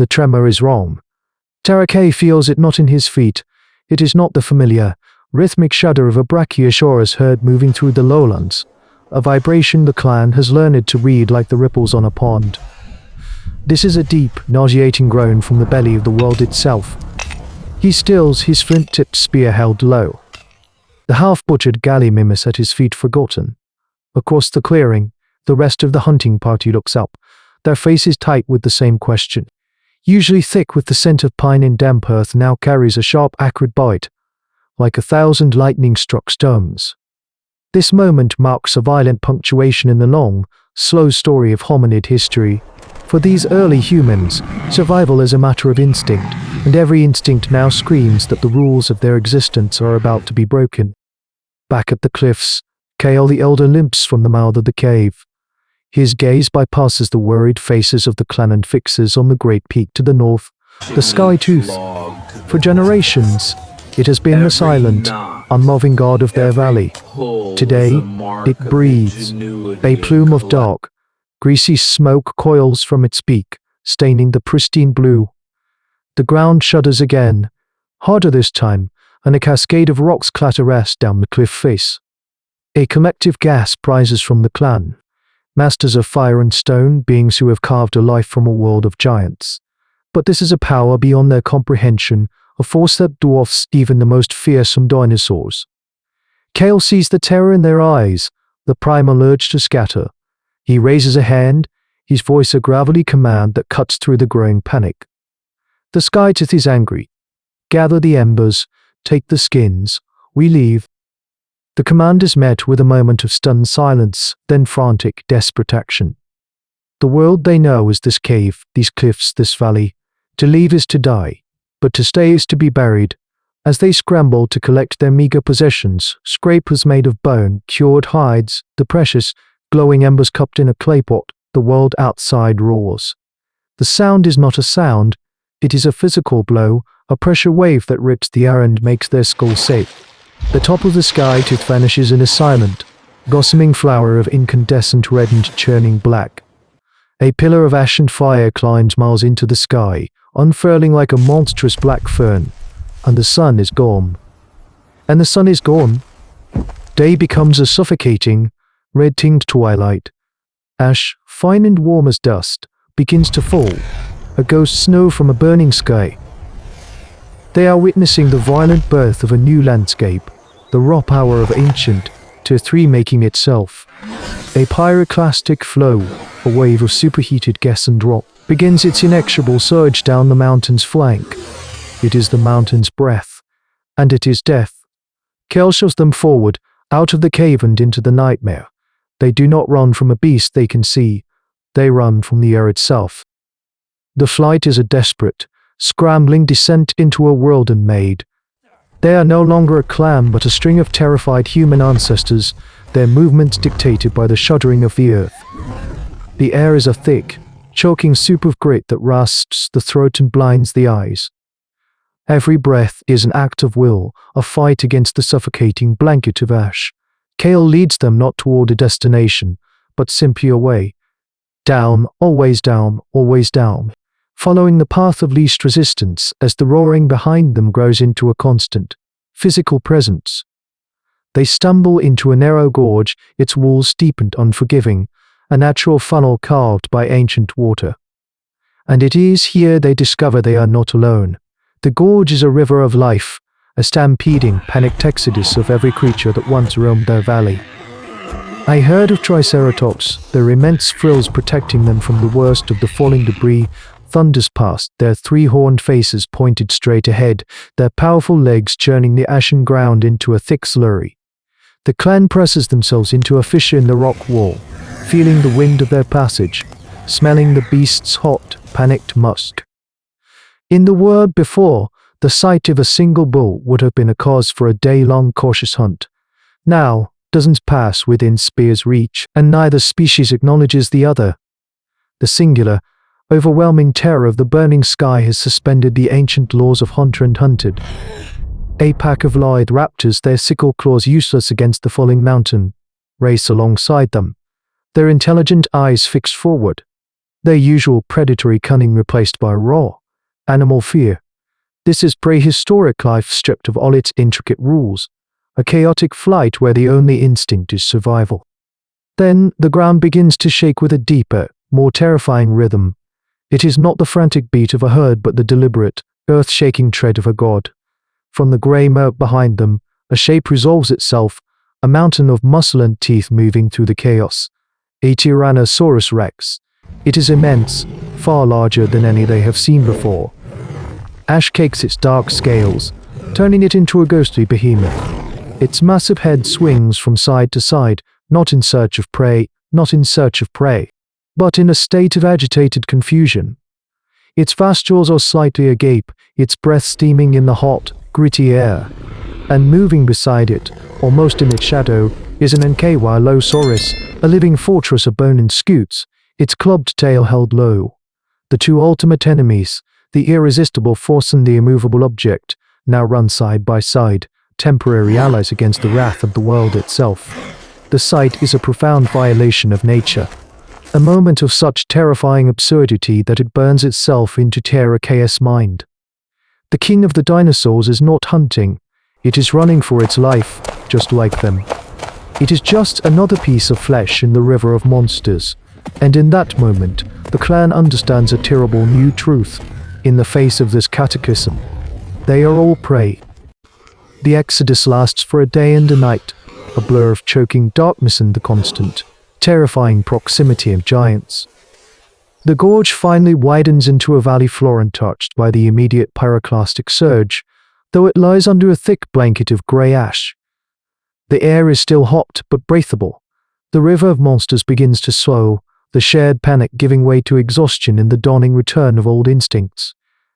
The tremor is wrong. Tarek feels it not in his feet. It is not the familiar, rhythmic shudder of a brachiosaurus herd moving through the lowlands, a vibration the clan has learned to read like the ripples on a pond. This is a deep, nauseating groan from the belly of the world itself. He stills, his flint-tipped spear held low. The half-butchered gallimimus at his feet forgotten. Across the clearing, the rest of the hunting party looks up, their faces tight with the same question. Usually thick with the scent of pine and damp earth now carries a sharp acrid bite, like 1,000 lightning-struck stones. This moment marks a violent punctuation in the long, slow story of hominid history. For these early humans, survival is a matter of instinct, and every instinct now screams that the rules of their existence are about to be broken. Back at the cliffs, Kale the elder limps from the mouth of the cave. His gaze bypasses the worried faces of the clan and fixes on the great peak to the north, the sky tooth. For generations, it has been the silent, unmoving god of their valley. Today, it breathes. A plume of dark, greasy smoke coils from its peak, staining the pristine blue. The ground shudders again, harder this time, and a cascade of rocks clatters down the cliff face. A collective gasp rises from the clan. Masters of fire and stone, beings who have carved a life from a world of giants. But this is a power beyond their comprehension, a force that dwarfs even the most fearsome dinosaurs. Kale sees the terror in their eyes, the primal urge to scatter. He raises a hand, his voice a gravelly command that cuts through the growing panic. The sky tooth is angry. Gather the embers, take the skins, we leave. The command is met with a moment of stunned silence, then frantic, desperate action. The world they know is this cave, these cliffs, this valley. To leave is to die, but to stay is to be buried. As they scramble to collect their meager possessions, scrapers made of bone, cured hides, the precious, glowing embers cupped in a clay pot, the world outside roars. The sound is not a sound, it is a physical blow, a pressure wave that rips the air and makes their skull safe. The top of the sky tooth vanishes in a silent, gossaming flower of incandescent red and churning black. A pillar of ash and fire climbs miles into the sky, unfurling like a monstrous black fern, and the sun is gone. And the sun is gone. Day becomes a suffocating, red-tinged twilight. Ash, fine and warm as dust, begins to fall, a ghost snow from a burning sky. They are witnessing the violent birth of a new landscape, the raw power of ancient, Tier 3 making itself. A pyroclastic flow, a wave of superheated gas and rock, begins its inexorable surge down the mountain's flank. It is the mountain's breath, and it is death. Kel shoves them forward, out of the cave and into the nightmare. They do not run from a beast they can see, they run from the air itself. The flight is a desperate, scrambling descent into a world unmade. They are no longer a clan but a string of terrified human ancestors, their movements dictated by the shuddering of the earth. The air is a thick, choking soup of grit that rasps the throat and blinds the eyes. Every breath is an act of will, a fight against the suffocating blanket of ash. Kale leads them not toward a destination, but simply away. Down, always down, always down. Following the path of least resistance as the roaring behind them grows into a constant, physical presence. They stumble into a narrow gorge, its walls steep and unforgiving, a natural funnel carved by ancient water. And it is here they discover they are not alone. The gorge is a river of life, a stampeding, panicked exodus of every creature that once roamed their valley. I heard of Triceratops, their immense frills protecting them from the worst of the falling debris, thunders past, their three-horned faces pointed straight ahead, their powerful legs churning the ashen ground into a thick slurry. The clan presses themselves into a fissure in the rock wall, feeling the wind of their passage, smelling the beast's hot, panicked musk. In the world before, the sight of a single bull would have been a cause for a day-long cautious hunt. Now, dozens pass within spear's reach, and neither species acknowledges the other. The singular, overwhelming terror of the burning sky has suspended the ancient laws of hunter and hunted. A pack of lithe raptors, their sickle claws useless against the falling mountain, race alongside them, their intelligent eyes fixed forward. their usual predatory cunning replaced by raw, animal fear. This is prehistoric life stripped of all its intricate rules, a chaotic flight where the only instinct is survival. Then, the ground begins to shake with a deeper, more terrifying rhythm. It is not the frantic beat of a herd but the deliberate, earth-shaking tread of a god. From the grey murk behind them, a shape resolves itself, a mountain of muscle and teeth moving through the chaos. A Tyrannosaurus Rex. It is immense, far larger than any they have seen before. Ash cakes its dark scales, turning it into a ghostly behemoth. Its massive head swings from side to side, not in search of prey, but in a state of agitated confusion. Its vast jaws are slightly agape, its breath steaming in the hot, gritty air. And moving beside it, almost in its shadow, is an Ankylosaurus, a living fortress of bone and scutes, its clubbed tail held low. The two ultimate enemies, the irresistible force and the immovable object, now run side by side, temporary allies against the wrath of the world itself. The sight is a profound violation of nature. A moment of such terrifying absurdity that it burns itself into Tyrannosaurus' mind. The king of the dinosaurs is not hunting, it is running for its life, just like them. It is just another piece of flesh in the river of monsters, and in that moment, the clan understands a terrible new truth. In the face of this cataclysm, they are all prey. The exodus lasts for a day and a night, a blur of choking darkness and the constant, terrifying proximity of giants. The gorge finally widens into a valley floor untouched by the immediate pyroclastic surge, though it lies under a thick blanket of grey ash. The air is still hot but breathable. The river of monsters begins to slow, the shared panic giving way to exhaustion in the dawning return of old instincts.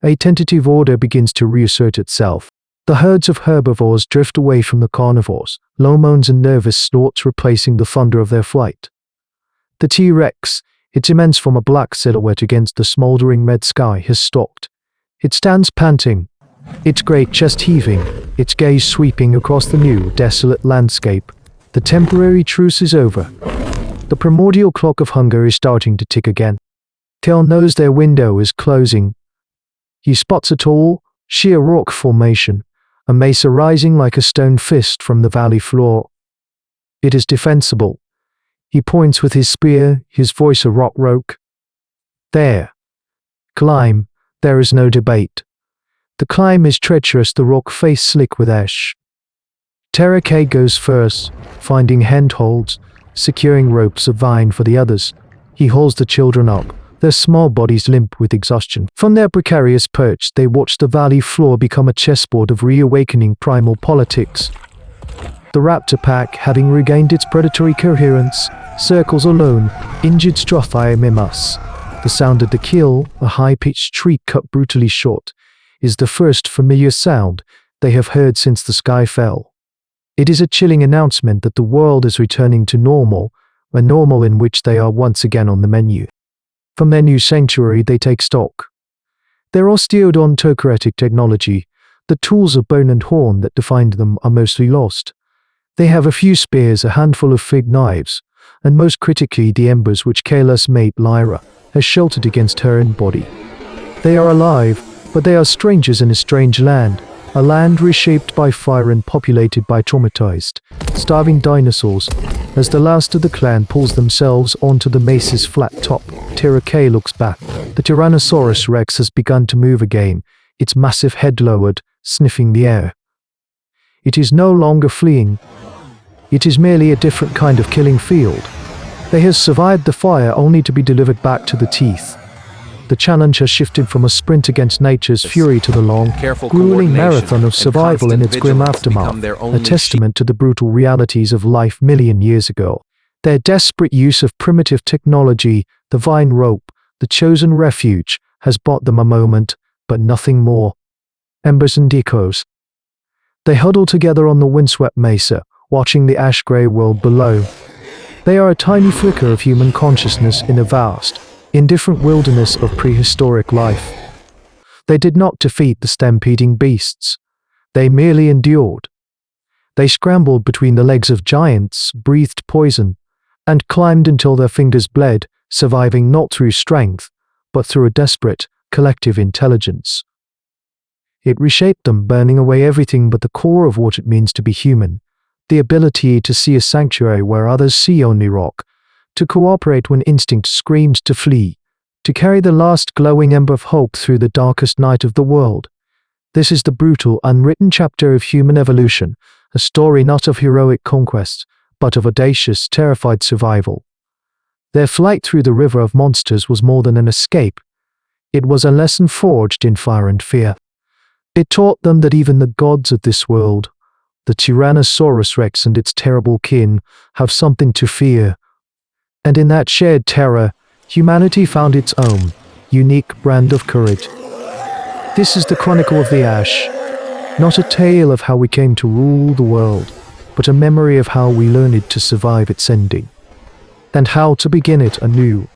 A tentative order begins to reassert itself. The herds of herbivores drift away from the carnivores, low moans and nervous snorts replacing the thunder of their flight. The T-Rex, its immense form a black silhouette against the smouldering red sky, has stopped. It stands panting, its great chest heaving, its gaze sweeping across the new, desolate landscape. The temporary truce is over. The primordial clock of hunger is starting to tick again. Kel knows their window is closing. He spots a tall, sheer rock formation, a mesa rising like a stone fist from the valley floor. It is defensible. He points with his spear, his voice a rock roke. There. Climb. There is no debate. The climb is treacherous, the rock face slick with ash. Terake goes first, finding handholds, securing ropes of vine for the others. He hauls the children up, their small bodies limp with exhaustion. From their precarious perch, they watch the valley floor become a chessboard of reawakening primal politics. The raptor pack, having regained its predatory coherence, circles alone, injured strophi mimas. The sound of the kill, a high-pitched shriek cut brutally short, is the first familiar sound they have heard since the sky fell. It is a chilling announcement that the world is returning to normal, a normal in which they are once again on the menu. From their new sanctuary they take stock. Their osteodontocratic technology, the tools of bone and horn that defined them, are mostly lost. They have a few spears, a handful of fig knives, and most critically the embers which Kayla's mate Lyra has sheltered against her own body. They are alive, but they are strangers in a strange land, a land reshaped by fire and populated by traumatized, starving dinosaurs. As the last of the clan pulls themselves onto the mesa's flat top, Terake looks back. The Tyrannosaurus Rex has begun to move again, its massive head lowered, sniffing the air. It is no longer fleeing. It is merely a different kind of killing field. They have survived the fire only to be delivered back to the teeth. The challenge has shifted from a sprint against nature's fury to the long, grueling marathon of survival in its grim aftermath, a testament to the brutal realities of life million years ago. Their desperate use of primitive technology, the vine rope, the chosen refuge, has bought them a moment, but nothing more. Embers and echoes. They huddle together on the windswept mesa, watching the ash-grey world below. They are a tiny flicker of human consciousness in a vast, indifferent wilderness of prehistoric life. They did not defeat the stampeding beasts. They merely endured. They scrambled between the legs of giants, breathed poison, and climbed until their fingers bled, surviving not through strength, but through a desperate, collective intelligence. It reshaped them, burning away everything but the core of what it means to be human, the ability to see a sanctuary where others see only rock, to cooperate when instinct screams to flee, to carry the last glowing ember of hope through the darkest night of the world. This is the brutal, unwritten chapter of human evolution, a story not of heroic conquest, but of audacious, terrified survival. Their flight through the river of monsters was more than an escape. It was a lesson forged in fire and fear. It taught them that even the gods of this world, the Tyrannosaurus Rex and its terrible kin, have something to fear. And in that shared terror, humanity found its own, unique brand of courage. This is the Chronicle of the Ash, not a tale of how we came to rule the world, but a memory of how we learned to survive its ending, and how to begin it anew.